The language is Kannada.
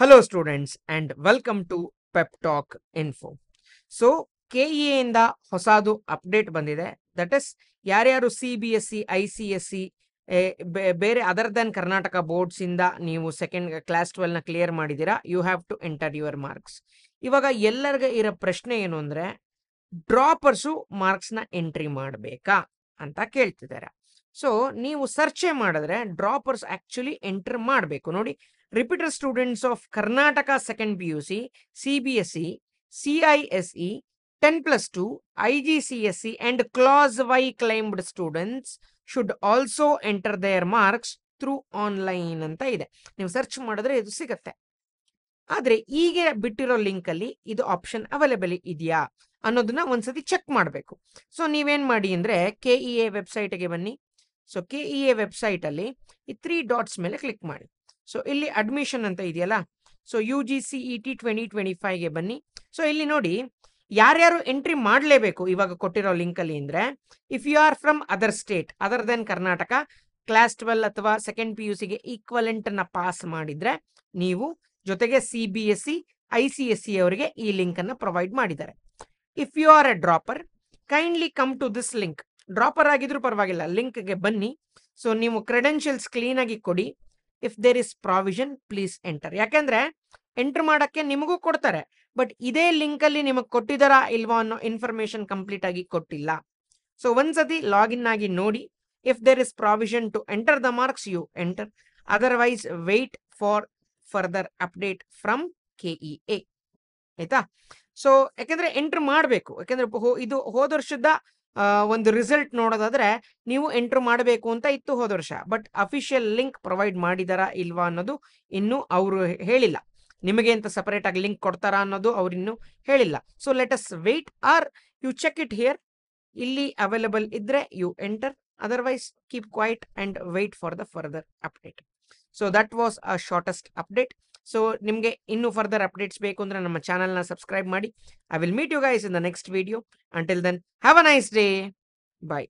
Hello students and welcome to Pep Talk Info. So KEA ಇಂದ ಹೊಸದು ಅಪ್ಡೇಟ್ ಬಂದಿದೆ. ದಟ್ ಇಸ್ ಯಾರ್ಯಾರು CBSE, ICSE ಬೇರೆ ಅದರ್ ದನ್ ಕರ್ನಾಟಕ ಬೋರ್ಡ್ಸ್ ಇಂದ ನೀವು ಸೆಕೆಂಡ್ ಕ್ಲಾಸ್ 12 ನ ಕ್ಲಿಯರ್ ಮಾಡಿದೀರಾ, you have to enter your marks. ಇವಾಗ ಎಲ್ಲರಿಗೂ ಇರೋ ಪ್ರಶ್ನೆ ಏನು ಅಂದ್ರೆ, ಡ್ರಾಪರ್ಸು ಮಾರ್ಕ್ಸ್ ನ ಎಂಟ್ರಿ ಮಾಡಬೇಕಾ ಅಂತ ಕೇಳ್ತಿದ್ದಾರೆ. ಸೊ ನೀವು ಸರ್ಚೆ ಮಾಡಿದ್ರೆ ಡ್ರಾಪರ್ಸ್ ಆಕ್ಚುಲಿ ಎಂಟರ್ ಮಾಡಬೇಕು. ನೋಡಿ, repeater students of Karnataka second PUC, CBSE, CISE, 10+2, IGCSE and clause Y claimed students should also enter their marks through online ಅಂತ ಇದೆ. ನೀವು ಸರ್ಚ್ ಮಾಡಿದ್ರೆ ಇದು ಸಿಗತ್ತೆ. ಆದ್ರೆ ಈಗ ಬಿಟ್ಟಿರೋ ಲಿಂಕ್ ಅಲ್ಲಿ ಇದು ಆಪ್ಷನ್ ಅವೈಲೇಬಲ್ ಇದೆಯಾ ಅನ್ನೋದನ್ನ ಒಂದ್ಸತಿ ಚೆಕ್ ಮಾಡಬೇಕು. ಸೊ ನೀವೇನ್ ಮಾಡಿ ಅಂದ್ರೆ KEA ವೆಬ್ಸೈಟ್ಗೆ ಬನ್ನಿ. ಸೊ KEA ವೆಬ್ಸೈಟ್ ಅಲ್ಲಿ ಈ 3 ಡಾಟ್ಸ್ ಮೇಲೆ ಕ್ಲಿಕ್ ಮಾಡಿ. ಸೊ ಇಲ್ಲಿ ಅಡ್ಮಿಷನ್ ಅಂತ ಇದೆಯಲ್ಲ, ಸೊ UGCET 2025ಗೆ ಬನ್ನಿ. ಸೊ ಇಲ್ಲಿ ನೋಡಿ ಯಾರ್ಯಾರು ಎಂಟ್ರಿ ಮಾಡಲೇಬೇಕು ಇವಾಗ ಕೊಟ್ಟಿರೋ ಲಿಂಕ್ ಅಲ್ಲಿ ಅಂದ್ರೆ, if you are from other state other than Karnataka, class 12 ಅಥವಾ ಸೆಕೆಂಡ್ PUCಗೆ ಈಕ್ವಲೆಂಟ್ ನ ಪಾಸ್ ಮಾಡಿದ್ರೆ ನೀವು, ಜೊತೆಗೆ CBSE, ICSE ಅವರಿಗೆ ಈ ಲಿಂಕ್ ಅನ್ನ ಪ್ರೊವೈಡ್ ಮಾಡಿದ್ದಾರೆ. If you are a dropper, kindly come to this link. Dropper ಆಗಿದ್ರು ಪರವಾಗಿಲ್ಲ, ಲಿಂಕ್ಗೆ ಬನ್ನಿ. ಸೊ ನೀವು ಕ್ರೆಡೆನ್ಷಿಯಲ್ಸ್ ಕ್ಲೀನ್ ಆಗಿ ಕೊಡಿ. If there is provision please enter. ಯಾಕೆಂದ್ರೆ ಎಂಟರ್ ಮಾಡಕ್ಕೆ ನಿಮಗೂ ಕೊಡ್ತಾರೆ, ಬಟ್ ಇದೇ ಲಿಂಕ್ ಅಲ್ಲಿ ನಿಮಗೆ ಕೊಟ್ಟಿದಾರಾ ಇಲ್ವಾ ಅನ್ನೋ ಇನ್ಫಾರ್ಮೇಶನ್ ಕಂಪ್ಲೀಟ್ ಆಗಿ ಕೊಟ್ಟಿಲ್ಲ. ಸೊ ಒಂದ್ಸತಿ ಲಾಗಿನ್ ಆಗಿ ನೋಡಿ. If there is provision to enter the marks, you enter. Otherwise wait for further update from KEA. ಆಯ್ತಾ? ಸೊ ಯಾಕಂದ್ರೆ ಎಂಟರ್ ಮಾಡಬೇಕು. ಯಾಕಂದ್ರೆ ಇದು ಹೋದ ವರ್ಷದ ಒಂದು ರಿಸಲ್ಟ್ ನೋಡೋದಾದ್ರೆ ನೀವು ಎಂಟರ್ ಮಾಡಬೇಕು ಅಂತ ಇತ್ತು ಹೋದ ವರ್ಷ, ಬಟ್ ಅಫಿಷಿಯಲ್ ಲಿಂಕ್ ಪ್ರೊವೈಡ್ ಮಾಡಿದಾರಾ ಇಲ್ವಾ ಅನ್ನೋದು ಇನ್ನೂ ಅವರು ಹೇಳಿಲ್ಲ. ನಿಮಗೆ ಅಂತ ಸಪರೇಟ್ ಆಗಿ ಲಿಂಕ್ ಕೊಡ್ತಾರಾ ಅನ್ನೋದು ಅವ್ರು ಇನ್ನೂ ಹೇಳಿಲ್ಲ. So let us wait, are you check it here. ಇಲ್ಲಿ ಅವೈಲೇಬಲ್ ಇದ್ರೆ you enter, otherwise keep quiet and wait for the further update. So that was a shortest update. So ನಿಮಗೆ ಇನ್ನೂ ಫರ್ದರ್ ಅಪ್ಡೇಟ್ಸ್ ಬೇಕು ಅಂದ್ರೆ ನಮ್ಮ ಚಾನಲ್ನ ಸಬ್ಸ್ಕ್ರೈಬ್ ಮಾಡಿ. I will meet you guys in the next video. Until then, have a nice day. Bye.